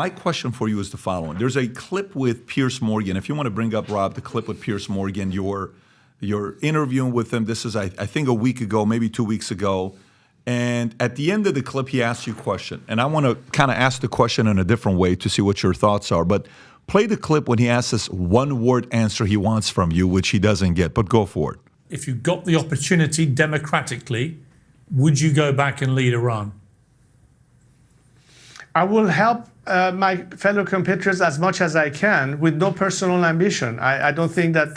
my question for you is the following. There's a clip with Piers Morgan. If you want to bring up, Rob, the clip with Piers Morgan, you're interviewing with him. This is, I think, a week ago, maybe 2 weeks ago. And at the end of the clip, he asks you a question. And I want to kind of ask the question in a different way to see what your thoughts are. But play the clip when he asks this one-word answer he wants from you, which he doesn't get. But go for it. If you got the opportunity democratically, would you go back and lead Iran? I will help my fellow compatriots as much as I can with no personal ambition. I don't think that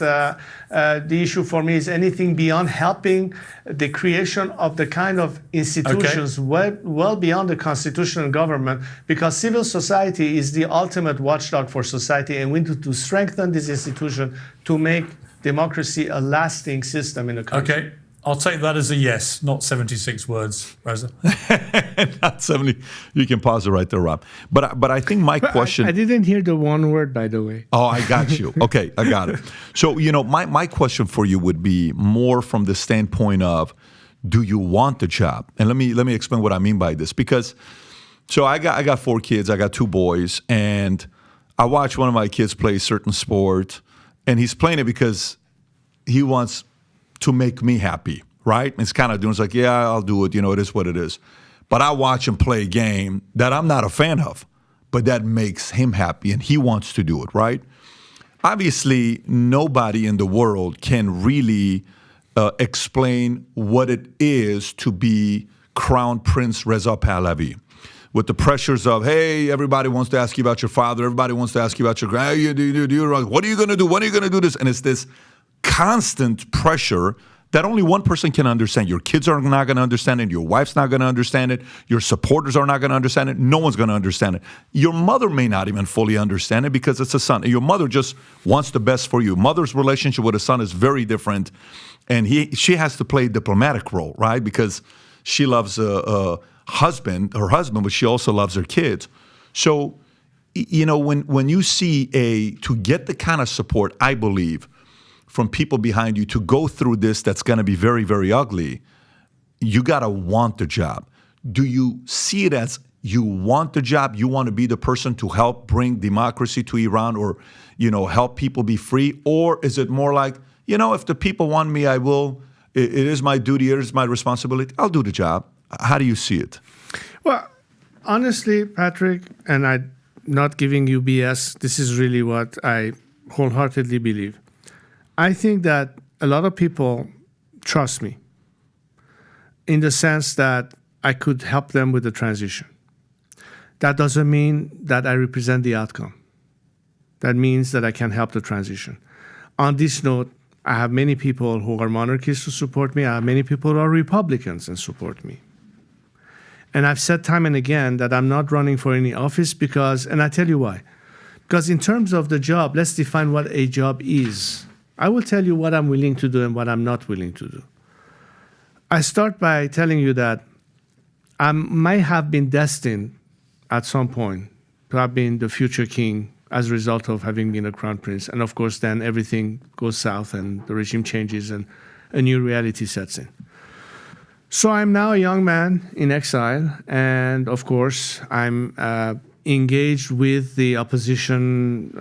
the issue for me is anything beyond helping the creation of the kind of institutions well beyond the constitutional government, because civil society is the ultimate watchdog for society, and we need to strengthen this institution to make democracy a lasting system in the country. Okay. I'll take that as a yes, not 76 words, Reza. Not 70. You can pause it right there, Rob. But I think my question... I didn't hear the one word, by the way. Oh, I got you. Okay, I got it. So, my question for you would be more from the standpoint of, do you want the job? And let me explain what I mean by this. Because, so I got 4 kids. I got 2 boys. And I watch one of my kids play a certain sport. And he's playing it because he wants to make me happy, right? It's kind of doing, it's like, yeah, I'll do it. It is what it is. But I watch him play a game that I'm not a fan of, but that makes him happy and he wants to do it, right? Obviously, nobody in the world can really explain what it is to be Crown Prince Reza Pahlavi. With the pressures of, hey, everybody wants to ask you about your father. Everybody wants to ask you about your what are you going to do? When are you going to do this? And it's this constant pressure that only one person can understand. Your kids are not going to understand it. Your wife's not going to understand it. Your supporters are not going to understand it. No one's going to understand it. Your mother may not even fully understand it because it's a son. Your mother just wants the best for you. Mother's relationship with a son is very different. And she has to play a diplomatic role, right? Because she loves her husband, but she also loves her kids. So, when you see to get the kind of support, I believe, from people behind you to go through this that's going to be very, very ugly, you got to want the job. Do you see it as you want the job, you want to be the person to help bring democracy to Iran or, help people be free? Or is it more like, if the people want me, I will. It is my duty, it is my responsibility. I'll do the job. How do you see it? Well, honestly, Patrick, and I'm not giving you BS, this is really what I wholeheartedly believe. I think that a lot of people trust me in the sense that I could help them with the transition. That doesn't mean that I represent the outcome. That means that I can help the transition. On this note, I have many people who are monarchists who support me. I have many people who are Republicans and support me. And I've said time and again that I'm not running for any office because, and I tell you why. Because in terms of the job, let's define what a job is. I will tell you what I'm willing to do and what I'm not willing to do. I start by telling you that I might have been destined at some point to have been the future king as a result of having been a crown prince. And of course, then everything goes south and the regime changes and a new reality sets in. So I'm now a young man in exile. And of course, I'm engaged with the opposition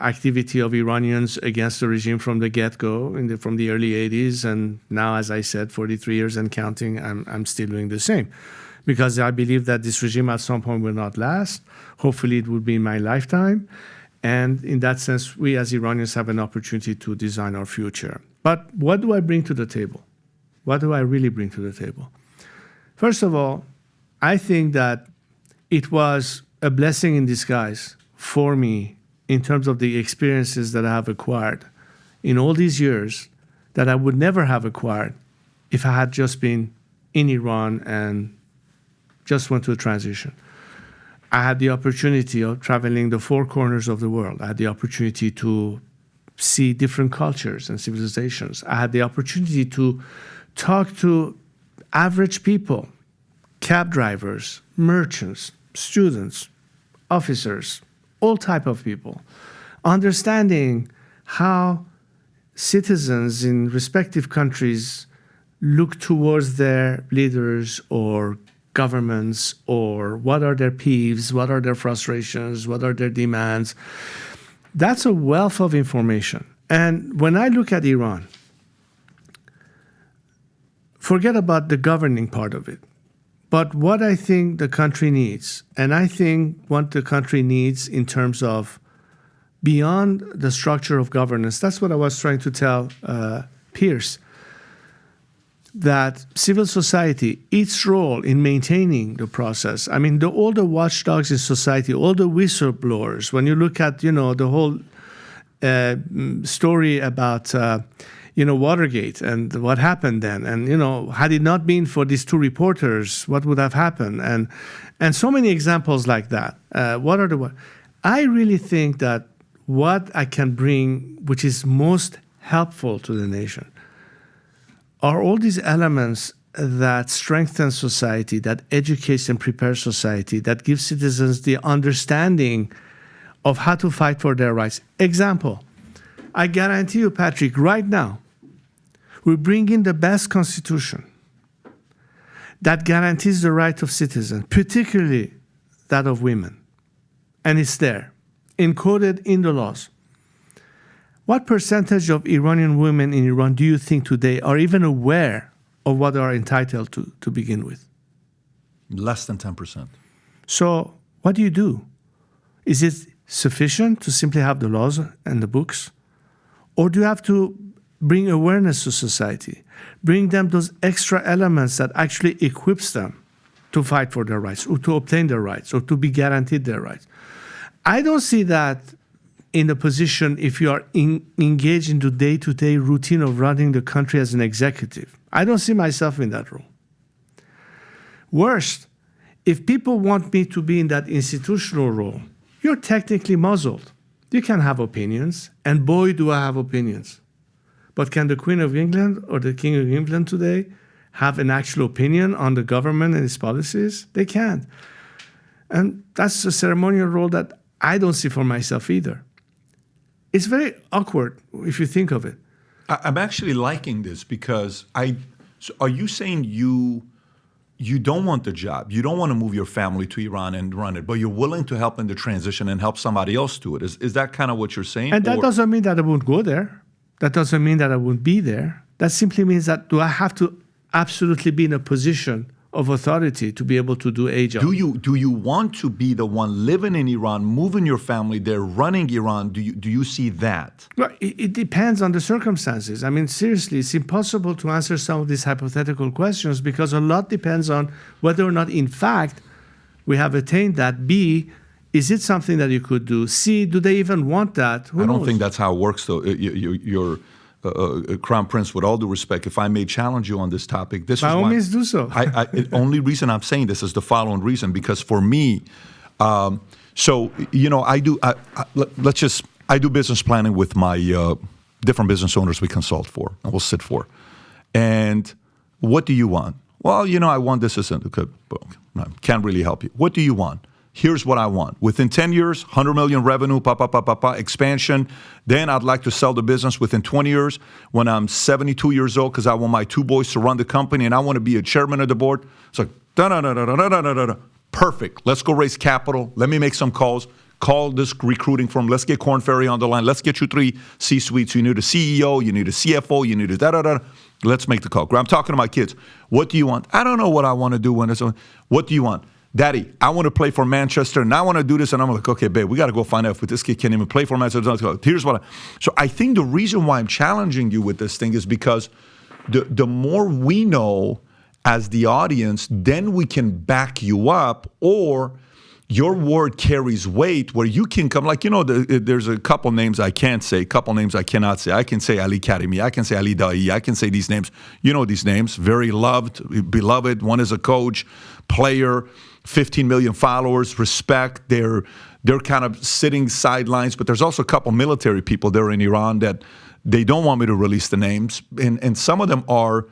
activity of Iranians against the regime from the get-go, from the early 80s. And now, as I said, 43 years and counting, I'm still doing the same. Because I believe that this regime at some point will not last. Hopefully it will be in my lifetime. And in that sense, we as Iranians have an opportunity to design our future. But what do I bring to the table? What do I really bring to the table? First of all, I think that it was a blessing in disguise for me in terms of the experiences that I have acquired in all these years that I would never have acquired if I had just been in Iran and just went to a transition. I had the opportunity of traveling the 4 corners of the world. I had the opportunity to see different cultures and civilizations. I had the opportunity to talk to average people, cab drivers, merchants, students, officers, all type of people, understanding how citizens in respective countries look towards their leaders or governments, or what are their peeves, what are their frustrations, what are their demands. That's a wealth of information. And when I look at Iran, forget about the governing part of it. But what I think the country needs, and I think what the country needs in terms of beyond the structure of governance, that's what I was trying to tell Pierce, that civil society, its role in maintaining the process, I mean, all the watchdogs in society, all the whistleblowers, when you look at, the whole story about, Watergate and what happened then, and, had it not been for these two reporters, what would have happened? And so many examples like that. I really think that what I can bring, which is most helpful to the nation, are all these elements that strengthen society, that educates and prepares society, that gives citizens the understanding of how to fight for their rights. Example, I guarantee you, Patrick, right now, we bring in the best constitution that guarantees the right of citizens, particularly that of women. And it's there, encoded in the laws. What percentage of Iranian women in Iran do you think today are even aware of what they are entitled to begin with? Less than 10%. So what do? Is it sufficient to simply have the laws and the books? Or do you have to bring awareness to society, bring them those extra elements that actually equips them to fight for their rights or to obtain their rights or to be guaranteed their rights? I don't see that in the position if you are engaged in the day-to-day routine of running the country as an executive. I don't see myself in that role. Worst, if people want me to be in that institutional role, you're technically muzzled. You can have opinions, and boy, do I have opinions. But can the Queen of England or the King of England today have an actual opinion on the government and its policies? They can't. And that's a ceremonial role that I don't see for myself either. It's very awkward if you think of it. I'm actually liking this because so are you saying you don't want the job, you don't want to move your family to Iran and run it, but you're willing to help in the transition and help somebody else do it? Is that kind of what you're saying? And that doesn't mean that I won't go there. That doesn't mean that I won't be there. That simply means that do I have to absolutely be in a position of authority to be able to do a job? Do you want to be the one living in Iran, moving your family there, running Iran? Do you see that? Well, it depends on the circumstances. I mean, seriously, it's impossible to answer some of these hypothetical questions because a lot depends on whether or not, in fact, we have attained that. B, is it something that you could do? C, do they even want that? Who I don't knows? think that's how it works, though. You're Crown Prince, with all due respect, if I may challenge you on this topic, this by is all why means do so. The only reason I'm saying this is the following reason, because for me, I do business planning with my different business owners we consult for and we'll sit for. And what do you want? Well, I want this, okay, can't really help you. What do you want? Here's what I want. Within 10 years, 100 million revenue, expansion. Then I'd like to sell the business within 20 years when I'm 72 years old because I want my two boys to run the company and I want to be a chairman of the board. It's like, perfect. Let's go raise capital. Let me make some calls. Call this recruiting firm. Let's get Korn Ferry on the line. Let's get you 3 C-suites. You need a CEO. You need a CFO. You need a Let's make the call. I'm talking to my kids. What do you want? I don't know what I want to do when it's on. What do you want? Daddy, I want to play for Manchester, and I want to do this. And I'm like, okay, babe, we got to go find out if this kid can even play for Manchester. Here's what So I think the reason why I'm challenging you with this thing is because the more we know as the audience, then we can back you up, or your word carries weight where you can come, there's a couple names I can't say, a couple names I cannot say. I can say Ali Karimi, I can say Ali Daei, I can say these names. You know these names, very loved, beloved. One is a coach, player, 15 million followers, respect. They're kind of sitting sidelines, but there's also a couple military people there in Iran that they don't want me to release the names. And some of them are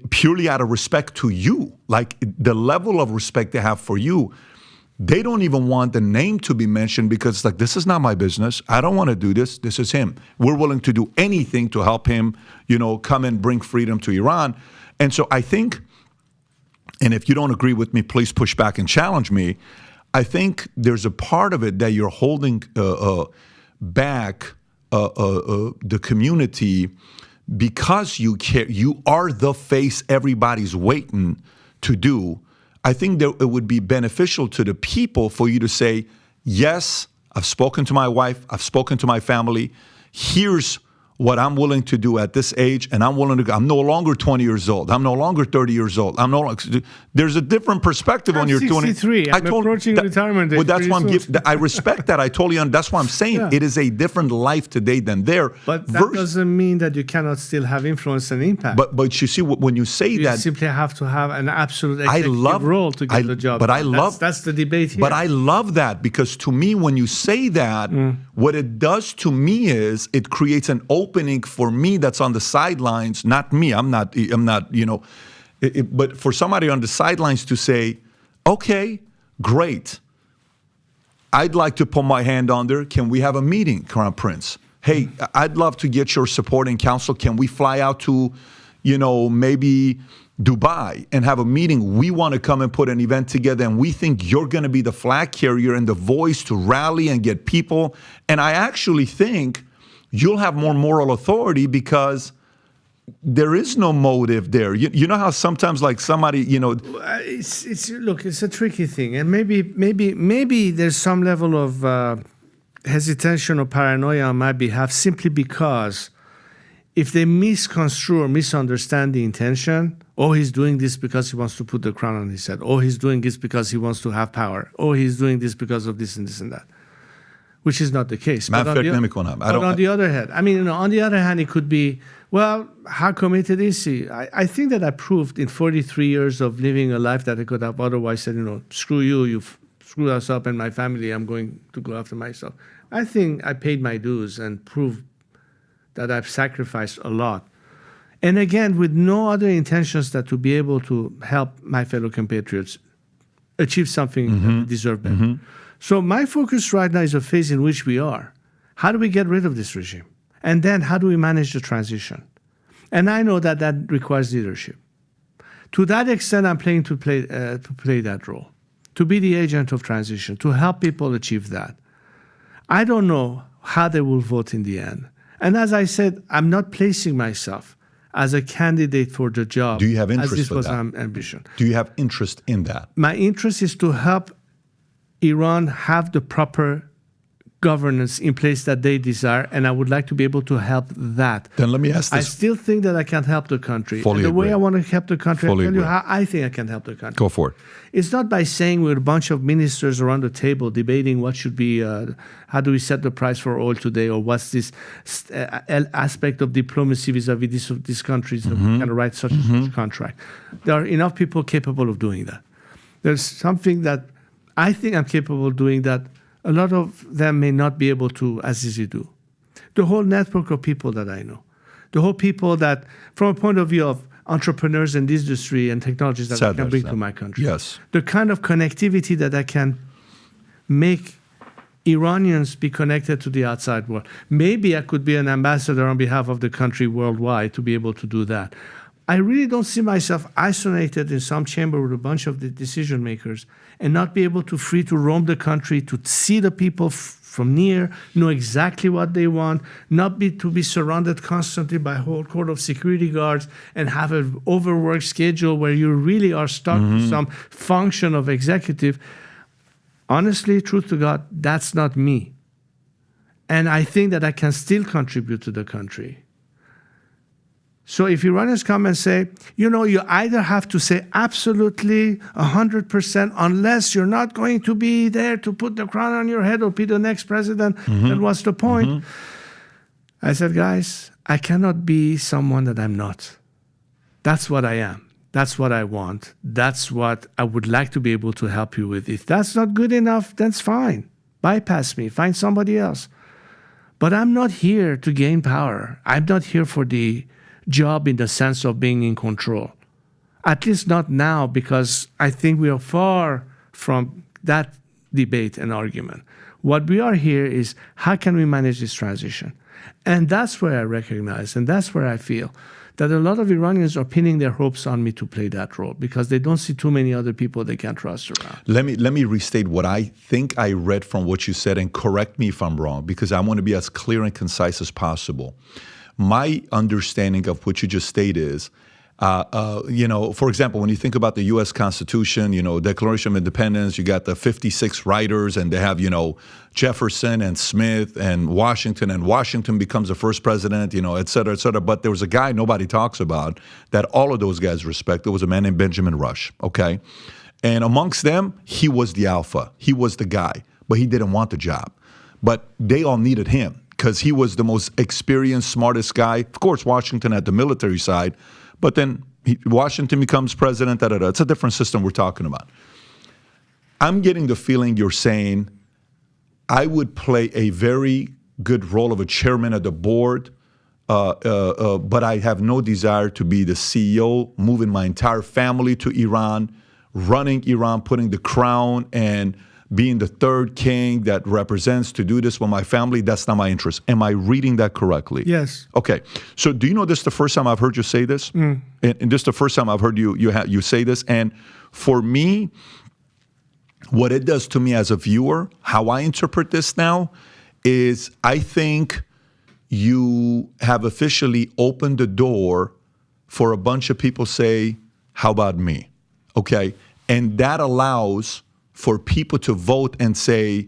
purely out of respect to you, like the level of respect they have for you. They don't even want the name to be mentioned because it's like, this is not my business. I don't want to do this. This is him. We're willing to do anything to help him, come and bring freedom to Iran. And so I think and if you don't agree with me, please push back and challenge me. I think there's a part of it that you're holding back the community because you care. You are the face everybody's waiting to do. I think that it would be beneficial to the people for you to say, yes, I've spoken to my wife, I've spoken to my family. Here's what I'm willing to do at this age, and I'm willing to go. I'm no longer 20 years old. I'm no longer 30 years old. I'm no longer. There's a different perspective I'm on your 63. I'm approaching retirement age. Well, that's why I soon. respect that. I totally that's why I'm saying it is a different life today than there. But that doesn't mean that you cannot still have influence and impact. But you see, when you say you that, simply have to have an absolute executive role to get the job. But that's the debate here. But I love that, because to me, when you say that, what it does to me is it creates an opening for me that's on the sidelines. Not me. I'm not. But for somebody on the sidelines to say, okay, great. I'd like to put my hand on there. Can we have a meeting, Crown Prince? Hey, I'd love to get your support and counsel. Can we fly out to, maybe Dubai and have a meeting? We want to come and put an event together, and we think you're going to be the flag carrier and the voice to rally and get people. And I actually think you'll have more moral authority because there is no motive there. You know how sometimes, like, somebody, it's a tricky thing, and maybe there's some level of hesitation or paranoia on my behalf, simply because if they misconstrue or misunderstand the intention, he's doing this because he wants to put the crown on his head, he's doing this because he wants to have power, he's doing this because of this and this and that, which is not the case. But on the other hand, it could be, well, how committed is he? I think that I proved in 43 years of living a life that I could have otherwise said, screw you, you've screwed us up and my family, I'm going to go after myself. I think I paid my dues and proved that I've sacrificed a lot. And again, with no other intentions than to be able to help my fellow compatriots achieve something that they deserve better. So my focus right now is a phase in which we are. How do we get rid of this regime? And then how do we manage the transition? And I know that requires leadership. To that extent, I'm planning to play that role, to be the agent of transition, to help people achieve that. I don't know how they will vote in the end. And as I said, I'm not placing myself as a candidate for the job. Do you have interest as this for was that? my ambition. Do you have interest in that? My interest is to help Iran have the proper governance in place that they desire, and I would like to be able to help that. Then let me ask this. I still think that I can help the country. Fully the way agree. I want to help the country, I'll tell agree. you how I think I can help the country. Go for it. It's not by saying we're a bunch of ministers around the table debating what should be, how do we set the price for oil today, or what's this aspect of diplomacy vis-a-vis these countries that we can write such a contract. There are enough people capable of doing that. There's something that I think I'm capable of doing that a lot of them may not be able to as easily do. The whole network of people that I know, the whole people that, from a point of view of entrepreneurs in this industry and technologies that I can bring to my country. Yes. The kind of connectivity that I can make Iranians be connected to the outside world. Maybe I could be an ambassador on behalf of the country worldwide to be able to do that. I really don't see myself isolated in some chamber with a bunch of the decision makers and not be able to free to roam the country, to see the people from near, know exactly what they want, not to be surrounded constantly by a whole court of security guards and have an overworked schedule where you really are stuck to some function of executive. Honestly, truth to God, that's not me. And I think that I can still contribute to the country. So if Iranians come and say, you either have to say absolutely 100% unless you're not going to be there to put the crown on your head or be the next president, then what's the point? I said, guys, I cannot be someone that I'm not. That's what I am. That's what I want. That's what I would like to be able to help you with. If that's not good enough, that's fine. Bypass me. Find somebody else. But I'm not here to gain power. I'm not here for the job in the sense of being in control. At least not now, because I think we are far from that debate and argument. What we are here is, how can we manage this transition? And that's where I recognize, and that's where I feel that a lot of Iranians are pinning their hopes on me to play that role because they don't see too many other people they can trust around. Let me restate what I think I read from what you said, and correct me if I'm wrong, because I want to be as clear and concise as possible. My understanding of what you just stated is, for example, when you think about the U.S. Constitution, Declaration of Independence, you got the 56 writers, and they have, Jefferson and Smith and Washington becomes the first president, et cetera, et cetera. But there was a guy nobody talks about that all of those guys respect. There was a man named Benjamin Rush, okay? And amongst them, he was the alpha. He was the guy, but he didn't want the job. But they all needed him because he was the most experienced, smartest guy. Of course, Washington had the military side, but then Washington becomes president. It's a different system we're talking about. I'm getting the feeling you're saying I would play a very good role of a chairman of the board, but I have no desire to be the CEO, moving my entire family to Iran, running Iran, putting the crown, and being the third king that represents to do this with my family. That's not my interest. Am I reading that correctly? Yes. Okay. So do you know this is the first time I've heard you say this? And this is the first time I've heard you say this. And for me, what it does to me as a viewer, how I interpret this now, is I think you have officially opened the door for a bunch of people say, how about me? Okay. And that allows for people to vote and say,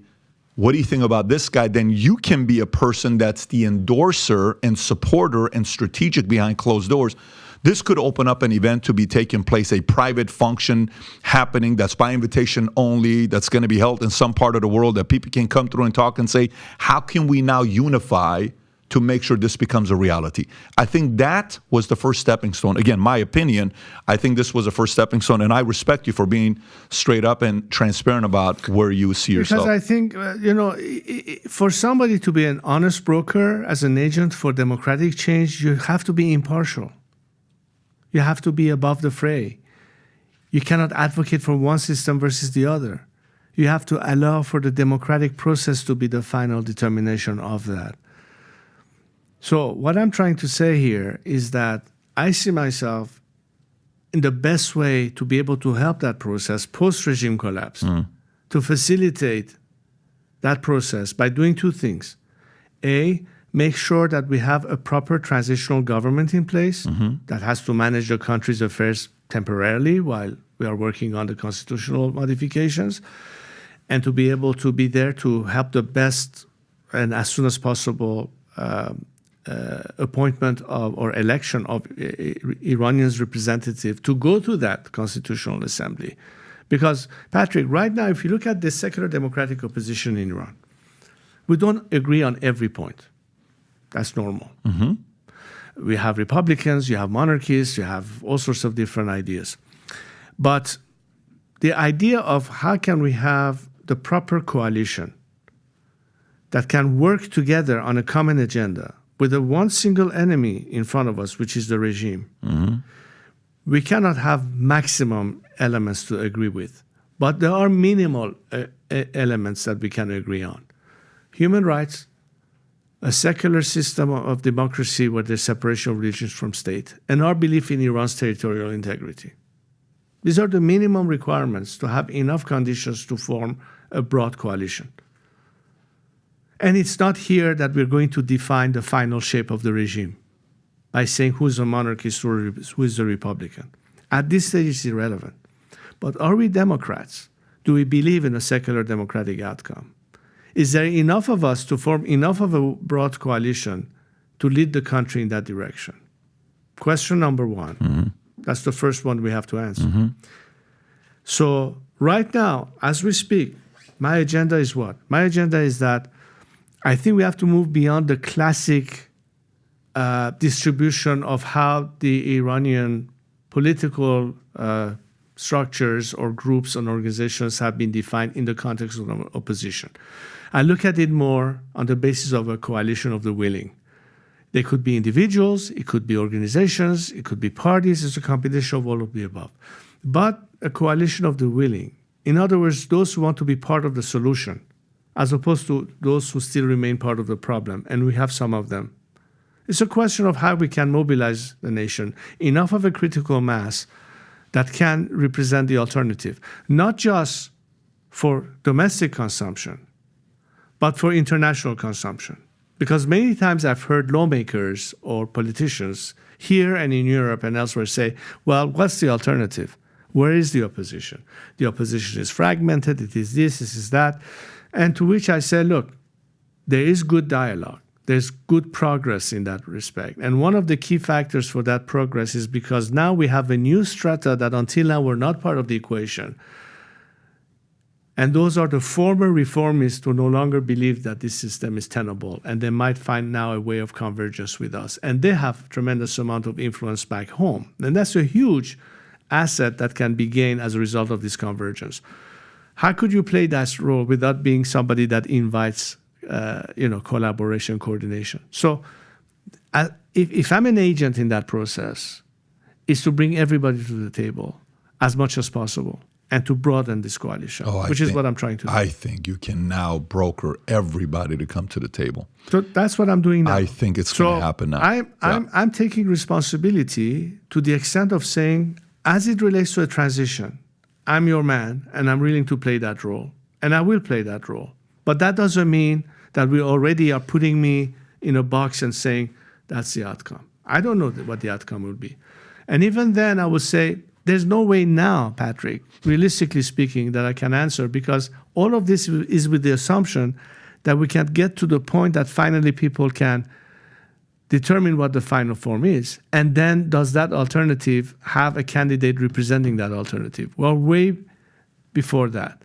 what do you think about this guy? Then you can be a person that's the endorser and supporter and strategic behind closed doors. This could open up an event to be taking place, a private function happening that's by invitation only, that's going to be held in some part of the world that people can come through and talk and say, how can we now unify to make sure this becomes a reality? I think that was the first stepping stone. Again, my opinion, I think this was the first stepping stone, and I respect you for being straight up and transparent about where you see yourself. Because I think, for somebody to be an honest broker as an agent for democratic change, you have to be impartial. You have to be above the fray. You cannot advocate for one system versus the other. You have to allow for the democratic process to be the final determination of that. So what I'm trying to say here is that I see myself in the best way to be able to help that process post-regime collapse, to facilitate that process by doing two things. A, make sure that we have a proper transitional government in place that has to manage the country's affairs temporarily while we are working on the constitutional modifications, and to be able to be there to help the best and as soon as possible appointment of or election of Iranians representative to go to that constitutional assembly. Because, Patrick, right now, if you look at the secular democratic opposition in Iran, we don't agree on every point. That's normal. We have Republicans, you have monarchists, you have all sorts of different ideas. But the idea of how can we have the proper coalition that can work together on a common agenda with a one single enemy in front of us, which is the regime. We cannot have maximum elements to agree with, but there are minimal elements that we can agree on. Human rights, a secular system of democracy where there's separation of religions from state, and our belief in Iran's territorial integrity. These are the minimum requirements to have enough conditions to form a broad coalition. And it's not here that we're going to define the final shape of the regime by saying who's a monarchist or who is a Republican. At this stage, it's irrelevant. But are we Democrats? Do we believe in a secular democratic outcome? Is there enough of us to form enough of a broad coalition to lead the country in that direction? Question number one. That's the first one we have to answer. So right now, as we speak, my agenda is what? My agenda is that I think we have to move beyond the classic distribution of how the Iranian political structures or groups and organizations have been defined in the context of opposition. I look at it more on the basis of a coalition of the willing. They could be individuals, it could be organizations, it could be parties, it's a combination of all of the above. But a coalition of the willing. In other words, those who want to be part of the solution. as opposed to those who still remain part of the problem, and we have some of them. It's a question of how we can mobilize the nation, enough of a critical mass that can represent the alternative, not just for domestic consumption, but for international consumption. Because many times I've heard lawmakers or politicians here and in Europe and elsewhere say, well, what's the alternative? Where is the opposition? The opposition is fragmented, it is this is that. And to which I say, look, there is good dialogue. There's good progress in that respect. And one of the key factors for that progress is because now we have a new strata that until now were not part of the equation. And those are the former reformists who no longer believe that this system is tenable, and they might find now a way of convergence with us. And they have tremendous amount of influence back home. And that's a huge asset that can be gained as a result of this convergence. How could you play that role without being somebody that invites collaboration, coordination? So if I'm an agent in that process, is to bring everybody to the table as much as possible and to broaden this coalition, which is what I'm trying to do. I think you can now broker everybody to come to the table. So that's what I'm doing now. I think it's going to happen now. I'm taking responsibility to the extent of saying, as it relates to a transition, I'm your man and I'm willing to play that role. And I will play that role. But that doesn't mean that we already are putting me in a box and saying, that's the outcome. I don't know what the outcome will be. And even then, I would say, there's no way now, Patrick, realistically speaking, that I can answer, because all of this is with the assumption that we can get to the point that finally people can determine what the final form is. And then does that alternative have a candidate representing that alternative? Well, way before that.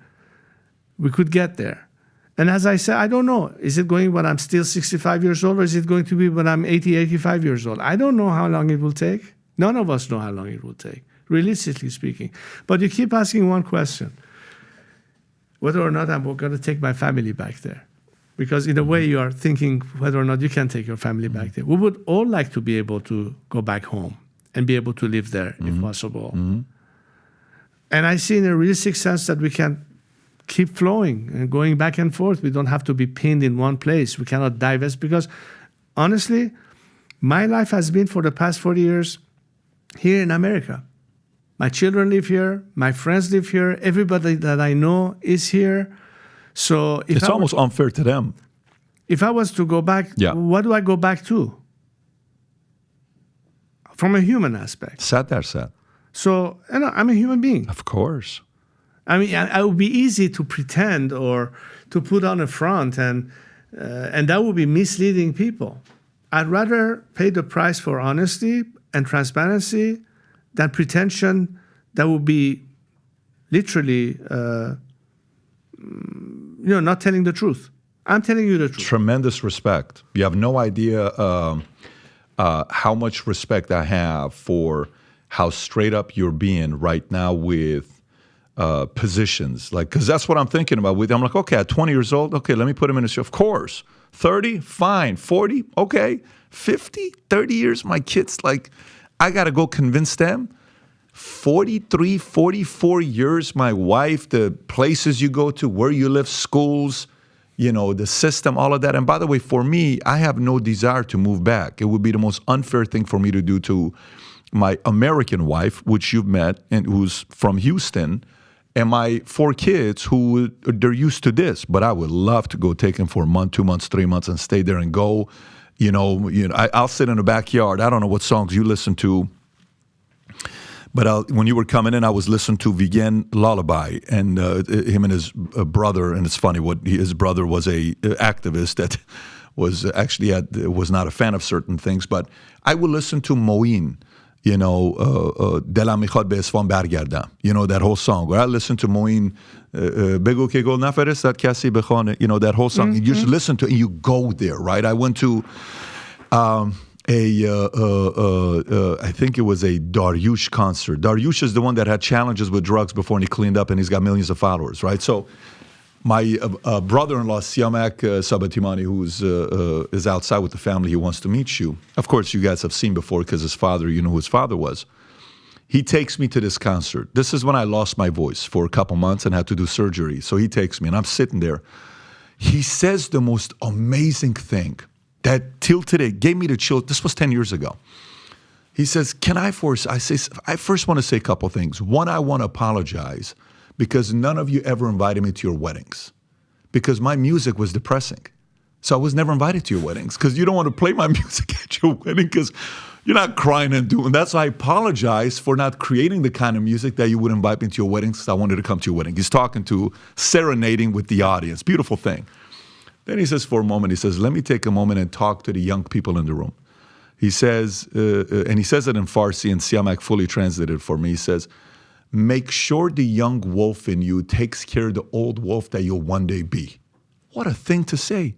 We could get there. And as I said, I don't know. Is it going when I'm still 65 years old, or is it going to be when I'm 80, 85 years old? I don't know how long it will take. None of us know how long it will take, realistically speaking. But you keep asking one question, whether or not I'm going to take my family back there. Because in a way you are thinking whether or not you can take your family back there. We would all like to be able to go back home and be able to live there if possible. And I see in a realistic sense that we can keep flowing and going back and forth. We don't have to be pinned in one place. We cannot divest, because honestly, my life has been for the past 40 years here in America. My children live here. My friends live here. Everybody that I know is here. So it's almost unfair to them. If I was to go back, what do I go back to? From a human aspect. Sad, that's sad. So I'm a human being. Of course. I mean, it would be easy to pretend or to put on a front, and that would be misleading people. I'd rather pay the price for honesty and transparency than pretension that would be literally not telling the truth. I'm telling you the truth. Tremendous respect. You have no idea how much respect I have for how straight up you're being right now with positions. Because that's what I'm thinking about. I'm like, okay, at 20 years old, okay, let me put him in a show. Of course. 30, fine. 40, okay. 50, 30 years, my kids, I got to go convince them. 43, 44 years, my wife, the places you go to, where you live, schools, the system, all of that. And by the way, for me, I have no desire to move back. It would be the most unfair thing for me to do to my American wife, which you've met, and who's from Houston, and my 4 kids who they're used to this. But I would love to go take them for a month, 2 months, 3 months, and stay there and go. I'll sit in the backyard. I don't know what songs you listen to. But when you were coming in, I was listening to Vegan Lullaby, and him and his brother, and it's funny, his brother was a activist that was actually was not a fan of certain things, but I would listen to Moin, Delam Mikhad Be Isfahan Bargardam, that whole song, where I listened to Moin, Begu Ke Gol Naferestad Kasi Bekhane, that whole song, you just listen to it, and you go there, right? I went to I think it was a Dariush concert. Dariush is the one that had challenges with drugs before, and he cleaned up, and he's got millions of followers, right? So my brother-in-law, Siamak Sabatimani, who is outside with the family, he wants to meet you. Of course, you guys have seen before because his father, you know who his father was. He takes me to this concert. This is when I lost my voice for a couple months and had to do surgery. So he takes me, and I'm sitting there. he says the most amazing thing that till today gave me the chill. This was 10 years ago. He says, I first want to say a couple things. One, I want to apologize because none of you ever invited me to your weddings because my music was depressing. So I was never invited to your weddings because you don't want to play my music at your wedding because you're not crying and doing. That's why I apologize for not creating the kind of music that you would invite me to your weddings because I wanted to come to your wedding. He's talking to, serenading with the audience. Beautiful thing. Then he says for a moment, he says, let me take a moment and talk to the young people in the room. He says, and he says it in Farsi, and Siamak fully translated for me. He says, make sure the young wolf in you takes care of the old wolf that you'll one day be. What a thing to say.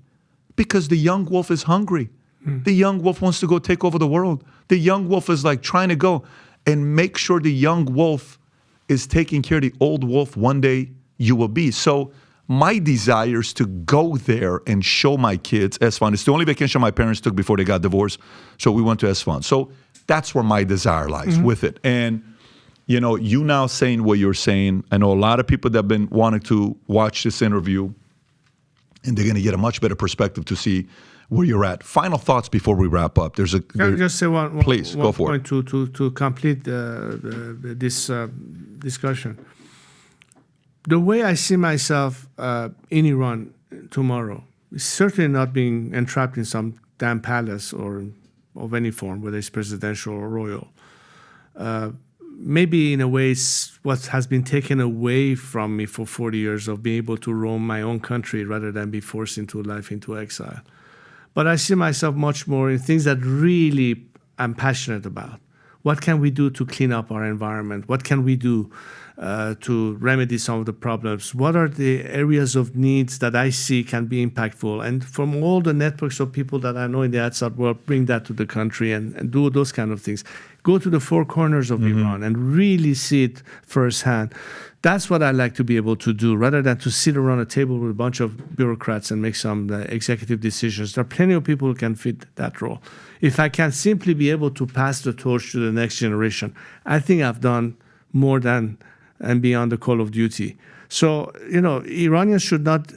Because the young wolf is hungry. The young wolf wants to go take over the world. The young wolf is like trying to go and make sure the young wolf is taking care of the old wolf one day you will be. So my desire is to go there and show my kids Esfahan. It's the only vacation my parents took before they got divorced. So we went to Esfahan. So that's where my desire lies with it. And, you know, you now saying what you're saying, I know a lot of people that have been wanting to watch this interview, and they're going to get a much better perspective to see where you're at. Final thoughts before we wrap up. Can I just say one go for point to complete this discussion. The way I see myself in Iran tomorrow is certainly not being entrapped in some damn palace or of any form, whether it's presidential or royal. Maybe in a way it's what has been taken away from me for 40 years of being able to roam my own country rather than be forced into life into exile. But I see myself much more in things that really I'm passionate about. What can we do to clean up our environment? What can we do to remedy some of the problems? What are the areas of needs that I see can be impactful? And from all the networks of people that I know in the outside world, bring that to the country and do those kind of things. Go to the four corners of Iran and really see it firsthand. That's what I like to be able to do, rather than to sit around a table with a bunch of bureaucrats and make some executive decisions. There are plenty of people who can fit that role. If I can simply be able to pass the torch to the next generation, I think I've done more than and beyond the call of duty. So, you know, Iranians should not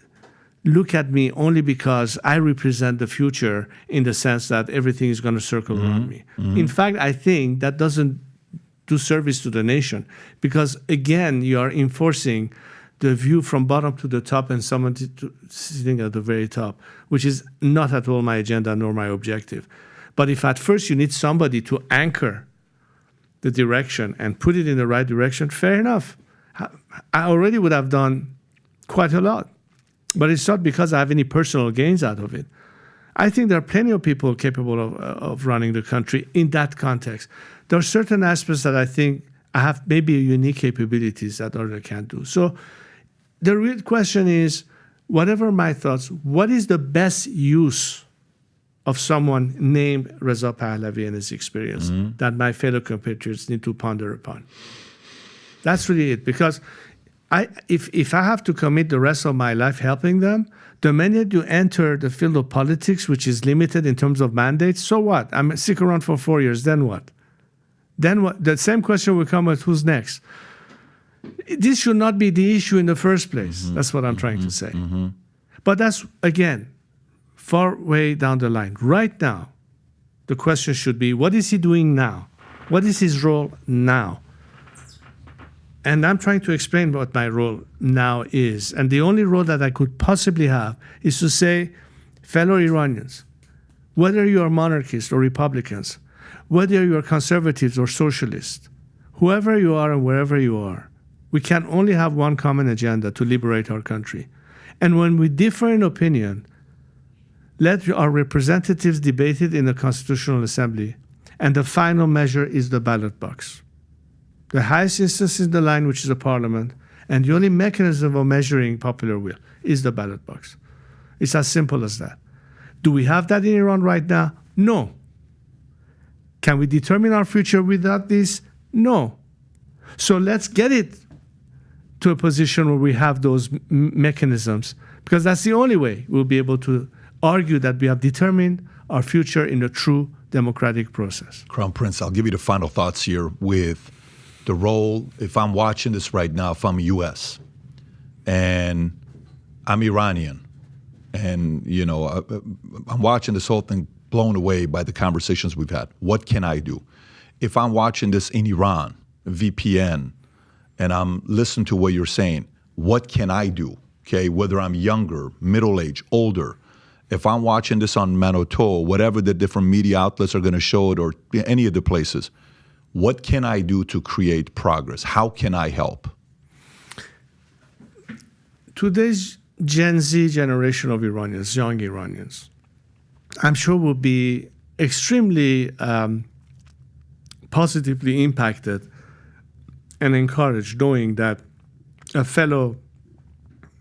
look at me only because I represent the future in the sense that everything is going to circle around me. In fact, I think that doesn't do service to the nation because, again, you are enforcing the view from bottom to the top and someone sitting at the very top, which is not at all my agenda nor my objective. But if at first you need somebody to anchor the direction and put it in the right direction, fair enough. I already would have done quite a lot. But it's not because I have any personal gains out of it. I think there are plenty of people capable of running the country in that context. There are certain aspects that I think I have maybe unique capabilities that others can't do. So the real question is, whatever my thoughts, what is the best use of someone named Reza Pahlavi and his experience that my fellow compatriots need to ponder upon? That's really it. Because if I have to commit the rest of my life helping them, the minute you enter the field of politics, which is limited in terms of mandates, so what? I'm stick around for 4 years, then what? Then what? The same question will come with who's next. This should not be the issue in the first place. That's what I'm trying to say. But that's, again, far way down the line. Right now, the question should be, what is he doing now? What is his role now? And I'm trying to explain what my role now is. And the only role that I could possibly have is to say, fellow Iranians, whether you are monarchists or Republicans, whether you are conservatives or socialists, whoever you are and wherever you are, we can only have one common agenda to liberate our country. And when we differ in opinion, let our representatives debate it in the Constitutional Assembly. And the final measure is the ballot box. The highest instance in the line, which is the parliament, and the only mechanism of measuring popular will is the ballot box. It's as simple as that. Do we have that in Iran right now? No. Can we determine our future without this? No. So let's get it to a position where we have those mechanisms, because that's the only way we'll be able to argue that we have determined our future in a true democratic process. Crown Prince, I'll give you the final thoughts here with the role, if I'm watching this right now, if I'm U.S. and I'm Iranian, And, I'm watching this whole thing blown away by the conversations we've had. What can I do? If I'm watching this in Iran, VPN, and I'm listening to what you're saying, what can I do? Okay, whether I'm younger, middle-aged, older. If I'm watching this on Manoto, whatever the different media outlets are going to show it, or any of the places, what can I do to create progress? How can I help? Today's Gen Z generation of Iranians, young Iranians, I'm sure will be extremely positively impacted and encouraged knowing that a fellow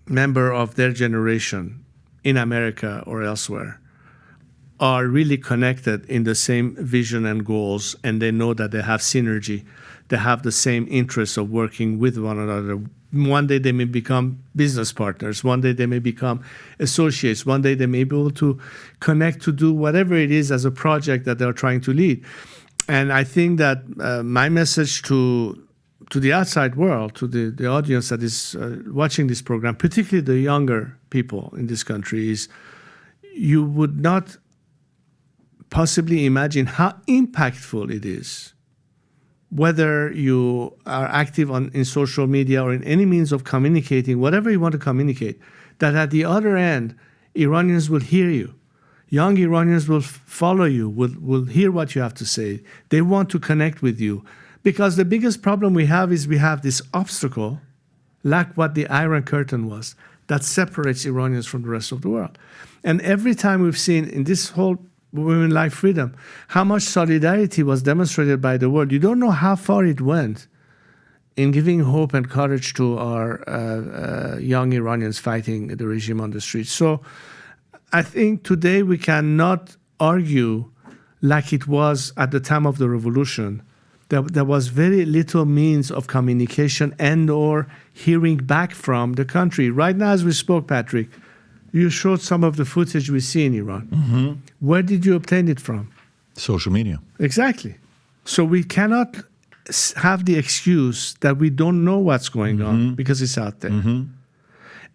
member of their generation in America or elsewhere are really connected in the same vision and goals, and they know that they have synergy. They have the same interests of working with one another. One day they may become business partners. One day they may become associates. One day they may be able to connect to do whatever it is as a project that they're trying to lead. And I think that my message to the outside world, to the audience that is watching this program, particularly the younger people in this country, is you would not possibly imagine how impactful it is, whether you are active in social media or in any means of communicating, whatever you want to communicate, that at the other end, Iranians will hear you. Young Iranians will follow you, will hear what you have to say. They want to connect with you. Because the biggest problem we have is we have this obstacle, like what the Iron Curtain was, that separates Iranians from the rest of the world. And every time we've seen in this whole Women Like Freedom, how much solidarity was demonstrated by the world. You don't know how far it went in giving hope and courage to our young Iranians fighting the regime on the streets. So I think today we cannot argue like it was at the time of the revolution. There was very little means of communication and or hearing back from the country. Right now, as we spoke, Patrick, you showed some of the footage we see in Iran. Mm-hmm. Where did you obtain it from? Social media. Exactly. So we cannot have the excuse that we don't know what's going on because it's out there. Mm-hmm.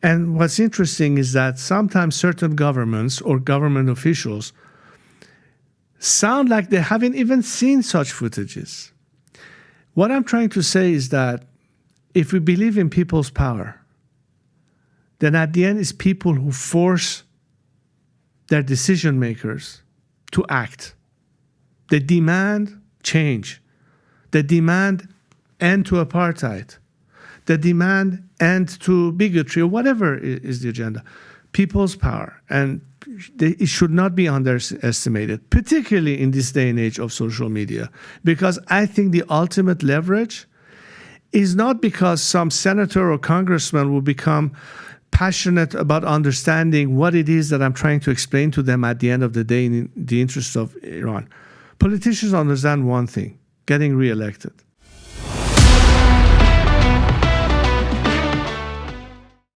And what's interesting is that sometimes certain governments or government officials sound like they haven't even seen such footages. What I'm trying to say is that if we believe in people's power, then at the end it's people who force their decision makers to act. They demand change. They demand end to apartheid. They demand end to bigotry or whatever is the agenda. People's power. And it should not be underestimated, particularly in this day and age of social media, because I think the ultimate leverage is not because some senator or congressman will become passionate about understanding what it is that I'm trying to explain to them at the end of the day in the interest of Iran. Politicians understand one thing, getting reelected.